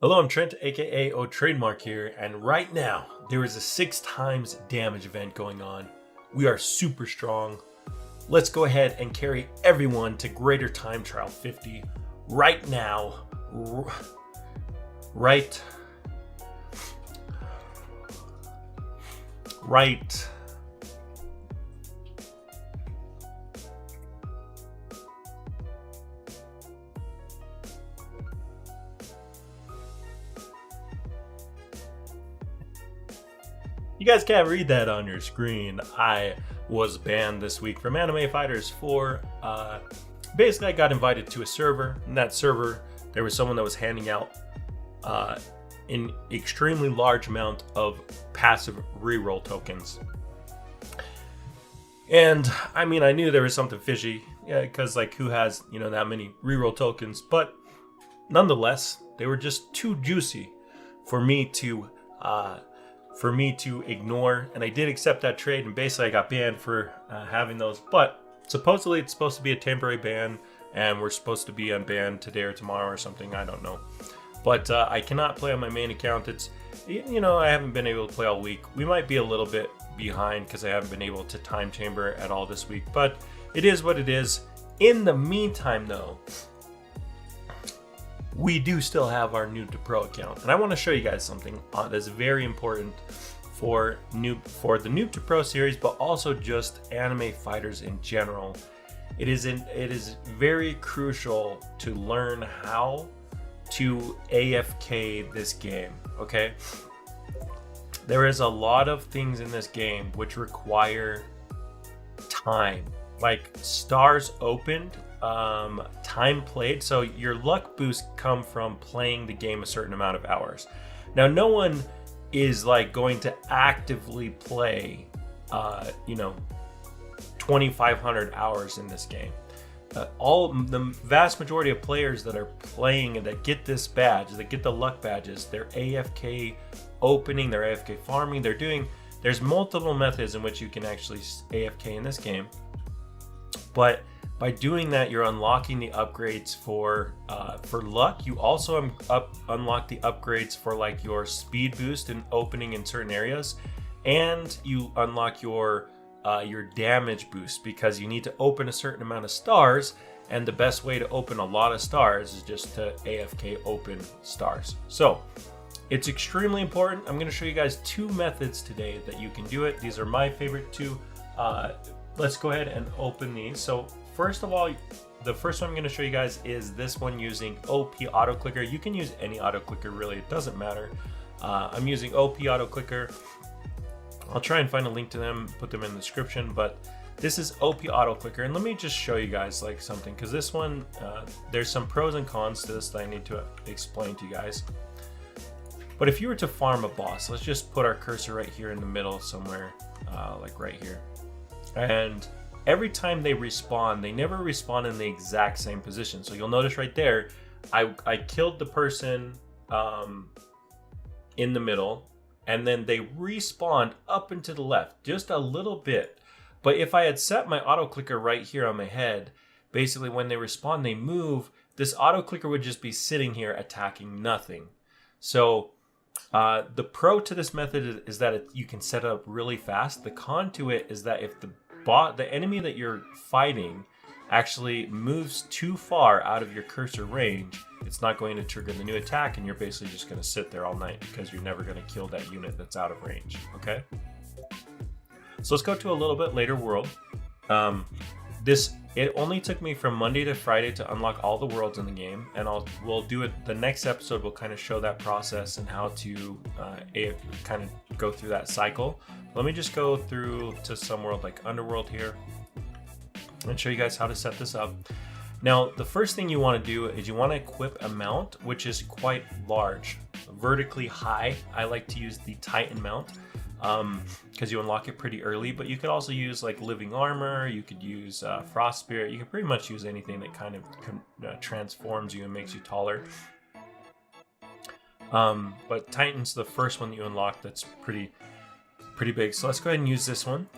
Hello, I'm Trent, aka oTradeMark here, and right now there is a 6 times damage event going on. We are super strong. Let's go ahead and carry everyone to Greater Time Trial 50 right now. Right. You guys can't read that on your screen. I was banned this week from Anime Fighters 4. Basically, I got invited to a server. In that server, there was someone that was handing out an extremely large amount of passive reroll tokens. And I mean, I knew there was something fishy, because like who has, that many reroll tokens? But nonetheless, they were just too juicy for me to ignore, and I did accept that trade, and basically I got banned for having those. But supposedly it's supposed to be a temporary ban, and we're supposed to be unbanned today or tomorrow or something. I don't know. But I cannot play on my main account. It's, I haven't been able to play all week. We might be a little bit behind because I haven't been able to time chamber at all this week, but it is what it is. In the meantime, though, we do still have our Noob to Pro account, and I want to show you guys something that's very important for the Noob to Pro series, but also just anime fighters in general. It is very crucial to learn how to AFK this game. Okay, there is a lot of things in this game which require time, like stars opened, time played. So your luck boost come from playing the game a certain amount of hours. Now, no one is like going to actively play 2,500 hours in this game. The vast majority of players that are playing and that get this badge, that get the luck badges, they're AFK opening, they're AFK farming, there's multiple methods in which you can actually AFK in this game. But by doing that, you're unlocking the upgrades for luck. You also unlock the upgrades for like your speed boost and opening in certain areas, and you unlock your damage boost, because you need to open a certain amount of stars, and the best way to open a lot of stars is just to AFK open stars. So it's extremely important. I'm going to show you guys 2 methods today that you can do it. These are my favorite 2. Let's go ahead and open these. So first of all, the first one I'm going to show you guys is this one using OP auto clicker. You can use any auto clicker, really, it doesn't matter. I'm using OP auto clicker. I'll try and find a link to them, put them in the description, but this is OP auto clicker. And let me just show you guys like something, because this one, there's some pros and cons to this that I need to explain to you guys. But if you were to farm a boss, let's just put our cursor right here in the middle somewhere, like right here. And every time they respawn, they never respawn in the exact same position. So you'll notice right there, I killed the person in the middle, and then they respawned up and to the left, just a little bit. But if I had set my auto clicker right here on my head, basically when they respawn, they move, this auto clicker would just be sitting here attacking nothing. So the pro to this method is that you can set it up really fast. The con to it is that if the enemy that you're fighting actually moves too far out of your cursor range, it's not going to trigger the new attack, and you're basically just going to sit there all night because you're never going to kill that unit that's out of range. Okay, so let's go to a little bit later world. It only took me from Monday to Friday to unlock all the worlds in the game, and we'll do it. The next episode will kind of show that process and how to kind of go through that cycle. Let me just go through to some world like Underworld here and show you guys how to set this up. Now, the first thing you want to do is you want to equip a mount which is quite large, vertically high. I like to use the Titan mount because you unlock it pretty early, but you could also use like living armor, you could use frost spirit, you can pretty much use anything that kind of transforms you and makes you taller. But Titan's the first one that you unlock that's pretty big. So let's go ahead and use this one.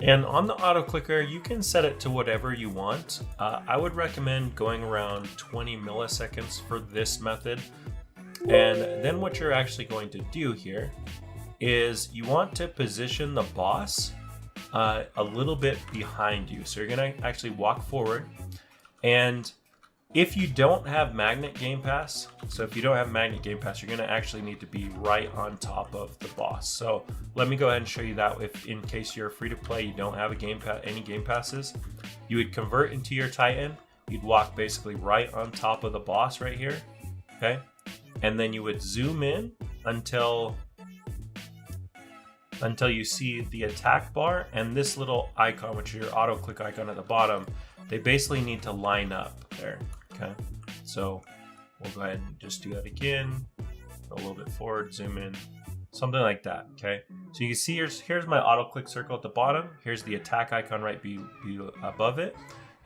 And on the auto clicker, you can set it to whatever you want. I would recommend going around 20 milliseconds for this method. And then what you're actually going to do here is you want to position the boss a little bit behind you. So you're going to actually walk forward. And if you don't have Magnet Game Pass, you're going to actually need to be right on top of the boss. So let me go ahead and show you that. If in case you're free to play, you don't have any Game Passes, you would convert into your Titan. You'd walk basically right on top of the boss right here. Okay. And then you would zoom in until you see the attack bar and this little icon, which is your auto click icon at the bottom. They basically need to line up there. Okay, so we'll go ahead and just do that again. Go a little bit forward, zoom in, something like that. Okay, so you can see here's my auto click circle at the bottom. Here's the attack icon right above it.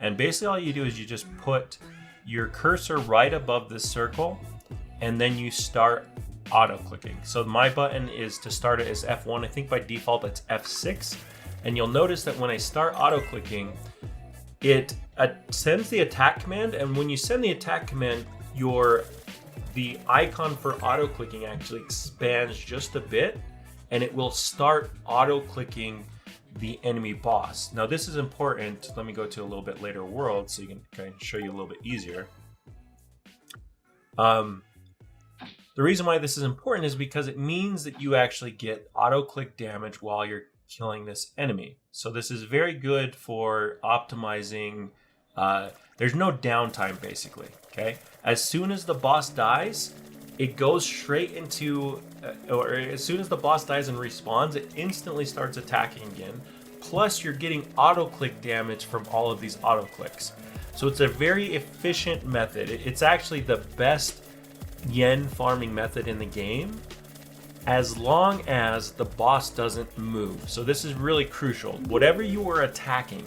And basically all you do is you just put your cursor right above this circle and then you start auto clicking. So my button is to start it as F1. I think by default it's F6. And you'll notice that when I start auto clicking, it sends the attack command, and when you send the attack command, the icon for auto clicking actually expands just a bit, and it will start auto clicking the enemy boss. Now this is important. Let me go to a little bit later world so you can kind of show you a little bit easier. The reason why this is important is because it means that you actually get auto click damage while you're killing this enemy. So this is very good for optimizing. There's no downtime basically. Okay, as soon as the boss dies, it goes straight into, or as soon as the boss dies and respawns, it instantly starts attacking again. Plus, you're getting auto click damage from all of these auto clicks. So it's a very efficient method. It's actually the best yen farming method in the game, as long as the boss doesn't move. So this is really crucial. Whatever you are attacking,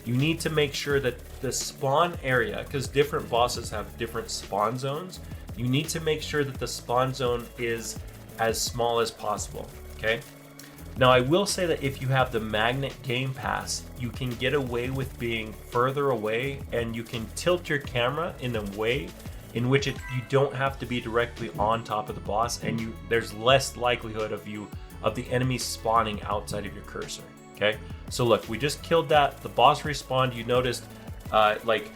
you need to make sure that the spawn area, because different bosses have different spawn zones, you need to make sure that the spawn zone is as small as possible. Okay. Now I will say that if you have the Magnet Game Pass, you can get away with being further away, and you can tilt your camera in a way in which you don't have to be directly on top of the boss, and there's less likelihood of the enemy spawning outside of your cursor. Okay, so look, we just killed that. The boss respawned. You noticed, like,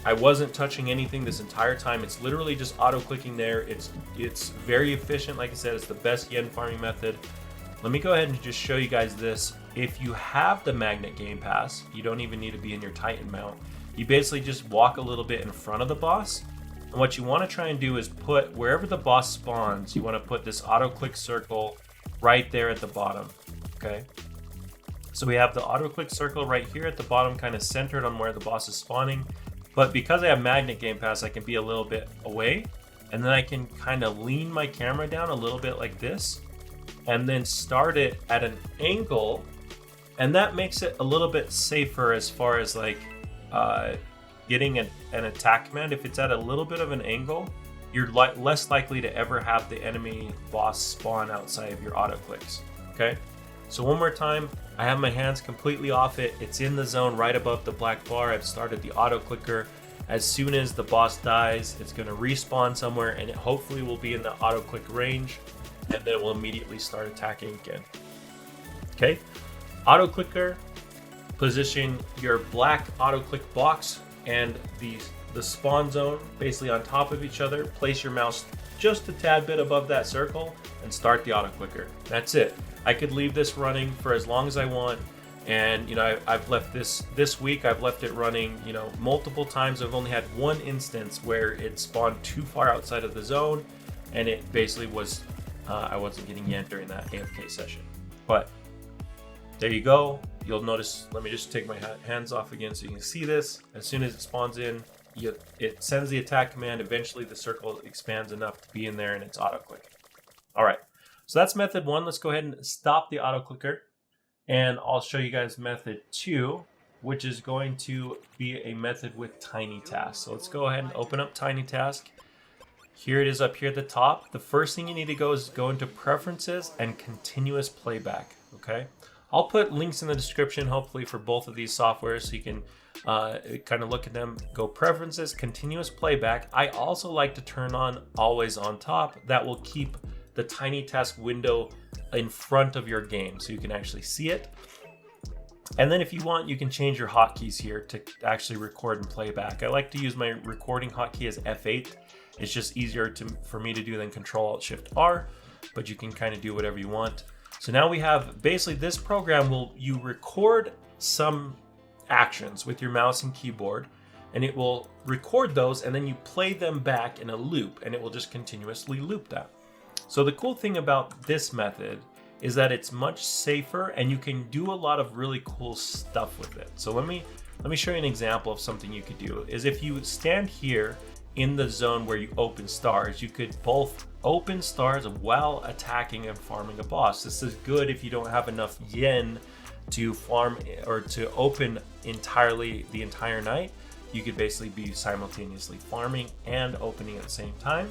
I wasn't touching anything this entire time. It's literally just auto clicking there. It's very efficient. Like I said, it's the best yen farming method. Let me go ahead and just show you guys this. If you have the Magnet Game Pass, you don't even need to be in your Titan mount. You basically just walk a little bit in front of the boss. And what you want to try and do is put, wherever the boss spawns, you want to put this auto click circle right there at the bottom. Okay. So we have the auto click circle right here at the bottom, kind of centered on where the boss is spawning. But because I have Magnet Game Pass, I can be a little bit away, and then I can kind of lean my camera down a little bit like this, and then start it at an angle. And that makes it a little bit safer as far as like getting an attack command. If it's at a little bit of an angle, you're less likely to ever have the enemy boss spawn outside of your auto clicks. Okay, so one more time, I have my hands completely off it. It's in the zone right above the black bar. I've started the auto clicker. As soon as the boss dies, it's going to respawn somewhere, and it hopefully will be in the auto click range, and then it will immediately start attacking again. Okay, auto clicker, position your black auto click box and the spawn zone basically on top of each other. Place your mouse just a tad bit above that circle and start the auto clicker. That's it. I could leave this running for as long as I want, and I've left this week. I've left it running multiple times. I've only had one instance where it spawned too far outside of the zone, and it basically was I wasn't getting yen during that AFK session. But there you go. You'll notice, let me just take my hands off again so you can see this. As soon as it spawns in, it sends the attack command. Eventually the circle expands enough to be in there, and it's auto clicking. All right, so that's method one. Let's go ahead and stop the auto clicker, and I'll show you guys method two, which is going to be a method with TInyTask. So let's go ahead and open up TInyTask. Here it is up here at the top. The first thing you need to go is go into preferences and continuous playback. Okay, I'll put links in the description, hopefully, for both of these softwares so you can kind of look at them. Go preferences, continuous playback. I also like to turn on always on top. That will keep the TinyTask window in front of your game so you can actually see it. And then if you want, you can change your hotkeys here to actually record and play back. I like to use my recording hotkey as F8. It's just easier for me to do than Control-Alt-Shift-R, but you can kind of do whatever you want. So now we have, basically this program you record some actions with your mouse and keyboard, and it will record those, and then you play them back in a loop, and it will just continuously loop that. So the cool thing about this method is that it's much safer, and you can do a lot of really cool stuff with it. So let me show you an example of something you could do. Is if you stand here in the zone where you open stars, you could both open stars while attacking and farming a boss. This is good if you don't have enough yen to farm or to open entirely the entire night. You could basically be simultaneously farming and opening at the same time.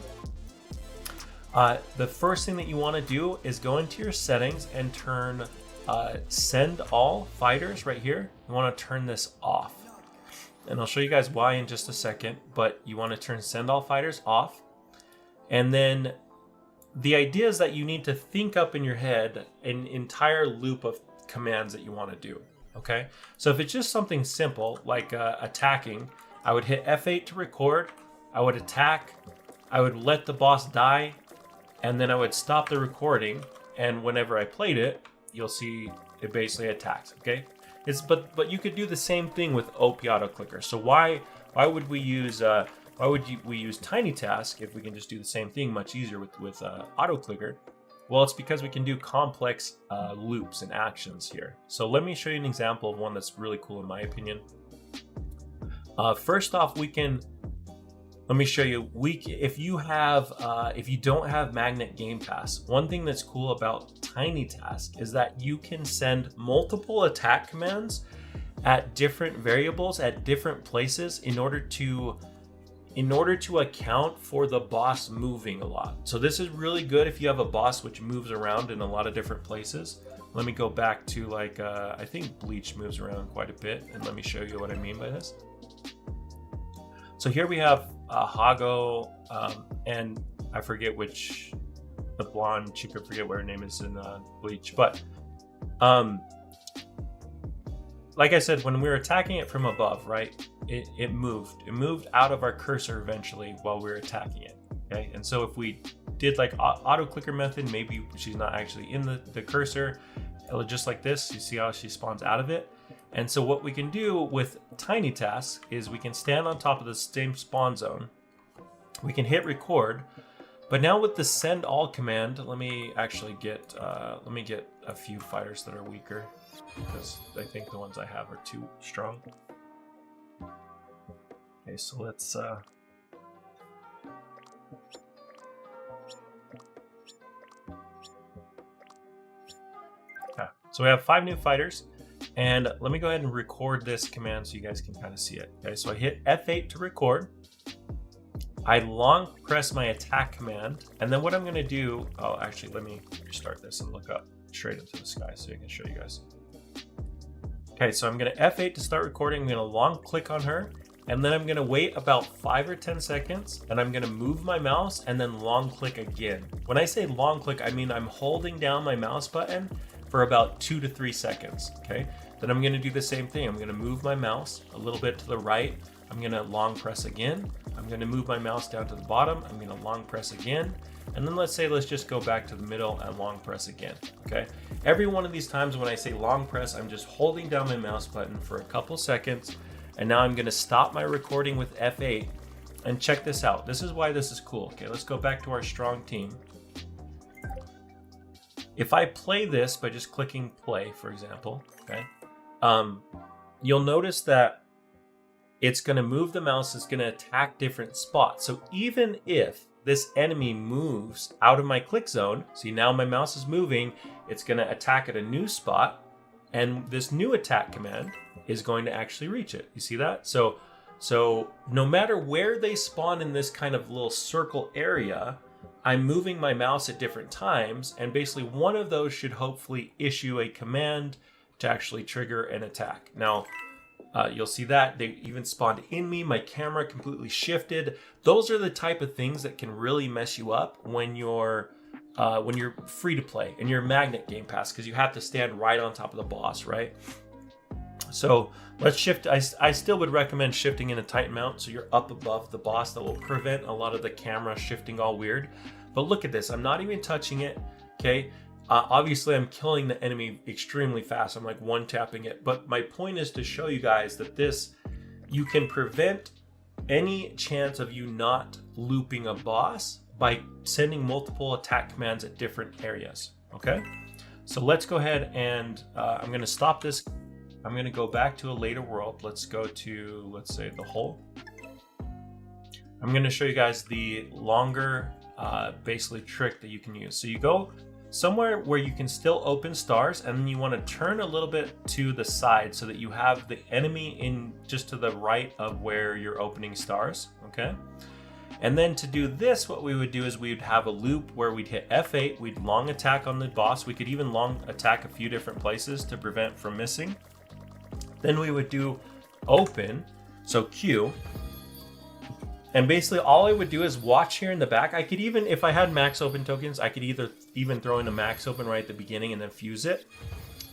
The first thing that you want to do is go into your settings and turn send all fighters right here. You want to turn this off. And I'll show you guys why in just a second, but you want to turn send all fighters off. And then the idea is that you need to think up in your head an entire loop of commands that you want to do. Okay, so if it's just something simple like attacking, I would hit F8 to record, I would attack, I would let the boss die, and then I would stop the recording, and whenever I played it, you'll see it basically attacks. Okay, but you could do the same thing with OP auto clicker. So why would we use we use TinyTask if we can just do the same thing much easier with auto clicker? Well, it's because we can do complex loops and actions here. So let me show you an example of one that's really cool in my opinion. First off, let me show you. If you don't have Magnet Game Pass, one thing that's cool about TinyTask is that you can send multiple attack commands at different variables at different places in order to account for the boss moving a lot. So this is really good if you have a boss which moves around in a lot of different places. Let me go back to I think Bleach moves around quite a bit, and let me show you what I mean by this. So here we have Hago, and I forget the blonde chick, I forget what her name is in Bleach, but like I said, when we were attacking it from above, right, it moved out of our cursor eventually while we were attacking it. Okay, and so if we did like auto clicker method, maybe she's not actually in the cursor, just like this, you see how she spawns out of it. And so what we can do with TinyTask is we can stand on top of the same spawn zone, we can hit record, but now with the send all command, let me actually get a few fighters that are weaker, because I think the ones I have are too strong. Okay, so let's so we have 5 new fighters, and let me go ahead and record this command so you guys can kind of see it. Okay, so I hit F8 to record. I long press my attack command, and then what I'm going to do, oh, actually, let me restart this and look up straight into the sky so I can show you guys. Okay, so I'm going to F8 to start recording. I'm going to long click on her, and then I'm going to wait about 5 or 10 seconds, and I'm going to move my mouse and then long click again. When I say long click, I mean I'm holding down my mouse button for about 2 to 3 seconds. Okay, then I'm going to do the same thing. I'm going to move my mouse a little bit to the right. I'm going to long press again. I'm going to move my mouse down to the bottom. I'm going to long press again. And then let's just go back to the middle and long press again. Okay, every one of these times when I say long press, I'm just holding down my mouse button for a couple seconds. And now I'm going to stop my recording with F8, and check this out. This is why this is cool. Okay, let's go back to our strong team. If I play this by just clicking play, for example, okay, you'll notice that it's going to move the mouse, it's going to attack different spots. So even if this enemy moves out of my click zone, see now my mouse is moving, it's going to attack at a new spot, and this new attack command is going to actually reach it. You see that? So no matter where they spawn in this kind of little circle area, I'm moving my mouse at different times, and basically one of those should hopefully issue a command to actually trigger an attack. Now, you'll see that they even spawned in me. My camera completely shifted. Those are the type of things that can really mess you up when you're free to play and you're magnet game pass, because you have to stand right on top of the boss, right? So let's shift. I still would recommend shifting in a tight mount so you're up above the boss. That will prevent a lot of the camera shifting all weird. But look at this. I'm not even touching it. Okay. Obviously, I'm killing the enemy extremely fast. I'm like one-tapping it. But my point is to show you guys that you can prevent any chance of you not looping a boss by sending multiple attack commands at different areas. Okay. So let's go ahead and I'm going to stop this. I'm going to go back to a later world. Let's go to, let's say, the hole. I'm going to show you guys the longer, basically, trick that you can use. So you go somewhere where you can still open stars, and then you want to turn a little bit to the side so that you have the enemy in just to the right of where you're opening stars. Okay. And then to do this, what we would do is we'd have a loop where we'd hit F8, we'd long attack on the boss. We could even long attack a few different places to prevent from missing. Then we would do open, so Q. And basically all I would do is watch here in the back. I could even, if I had max open tokens, I could even throw in a max open right at the beginning and then fuse it.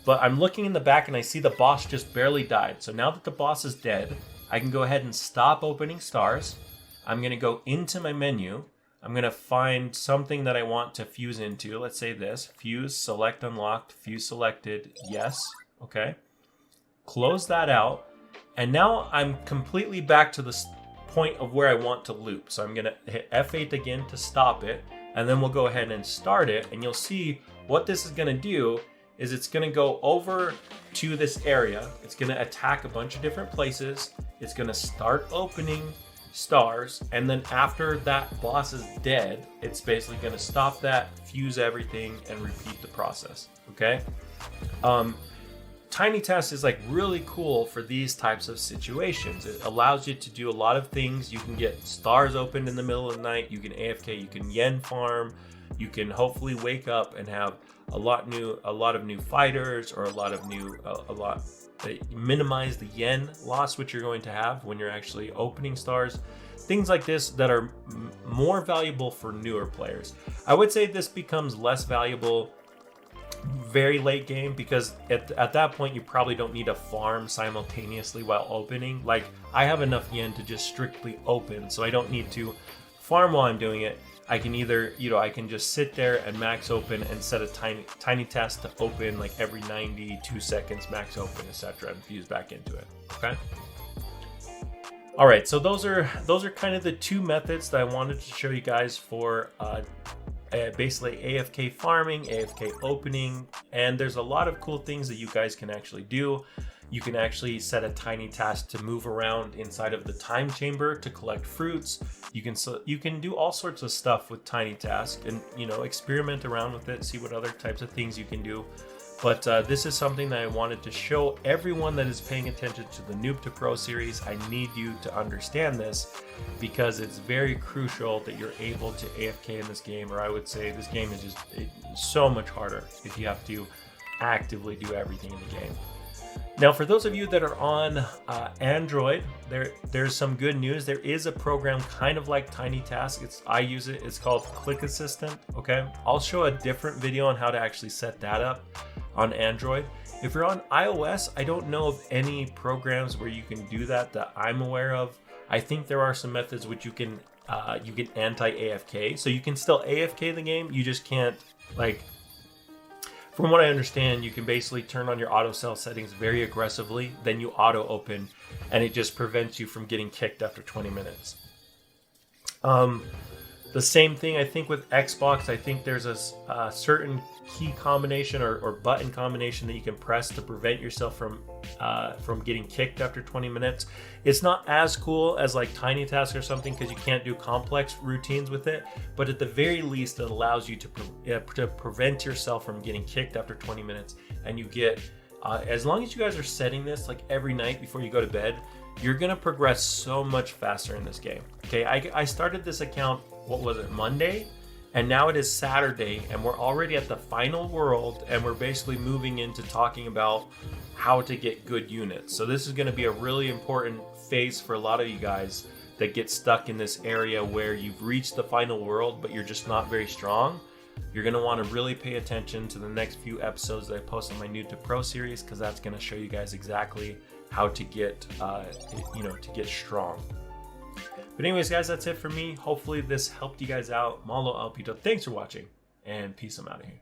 But I'm looking in the back and I see the boss just barely died. So now that the boss is dead, I can go ahead and stop opening stars. I'm going to go into my menu. I'm going to find something that I want to fuse into. Let's say this, fuse, select unlocked, fuse selected, yes, okay. Close that out, and now I'm completely back to the point of where I want to loop. So I'm going to hit F8 again to stop it, and then we'll go ahead and start it, and you'll see what this is going to do is it's going to go over to this area. It's going to attack a bunch of different places. It's going to start opening stars, and then after that boss is dead, it's basically going to stop that, fuse everything, and repeat the process. Okay. TInyTask is like really cool for these types of situations. It allows you to do a lot of things. You can get stars opened in the middle of the night. You can AFK. You can yen farm. You can hopefully wake up and have a lot of new fighters, or minimize the yen loss which you're going to have when you're actually opening stars. Things like this that are more valuable for newer players. I would say this becomes less valuable very late game, because at that point you probably don't need to farm simultaneously while opening. Like, I have enough yen to just strictly open, so I don't need to farm while I'm doing it. I can either, I can just sit there and max open and set a TInyTask to open like every 92 seconds, max open, etc., and fuse back into it. Okay. All right, so those are kind of the two methods that I wanted to show you guys for basically AFK farming, AFK opening, and there's a lot of cool things that you guys can actually do. You can actually set a TInyTask to move around inside of the time chamber to collect fruits. You can do all sorts of stuff with TInyTask, and experiment around with it, see what other types of things you can do. But this is something that I wanted to show everyone that is paying attention to the Noob to Pro series. I need you to understand this, because it's very crucial that you're able to AFK in this game, or I would say this game is just so much harder if you have to actively do everything in the game. Now, for those of you that are on Android, there's some good news. There is a program kind of like TInyTask. I use it. It's called Click Assistant. Okay, I'll show a different video on how to actually set that up on Android. If you're on iOS, I don't know of any programs where you can do that I'm aware of. I think there are some methods which you can anti-AFK, so you can still AFK the game. You just can't, like, from what I understand, you can basically turn on your auto sell settings very aggressively, then you auto open, and it just prevents you from getting kicked after 20 minutes. The same thing, I think, with Xbox. I think there's a certain key combination or button combination that you can press to prevent yourself from getting kicked after 20 minutes. It's not as cool as like TInyTask or something, because you can't do complex routines with it, but at the very least it allows you to prevent yourself from getting kicked after 20 minutes. And you get, as long as you guys are setting this like every night before you go to bed, you're gonna progress so much faster in this game. Okay, I started this account, what was it, Monday? And now it is Saturday, and we're already at the final world, and we're basically moving into talking about how to get good units. So this is going to be a really important phase for a lot of you guys that get stuck in this area where you've reached the final world, but you're just not very strong. You're going to want to really pay attention to the next few episodes that I post on my Noob to Pro series, because that's going to show you guys exactly how to get, to get strong. But anyways, guys, that's it for me. Hopefully this helped you guys out. Malo Alpito, thanks for watching, and peace. I'm out of here.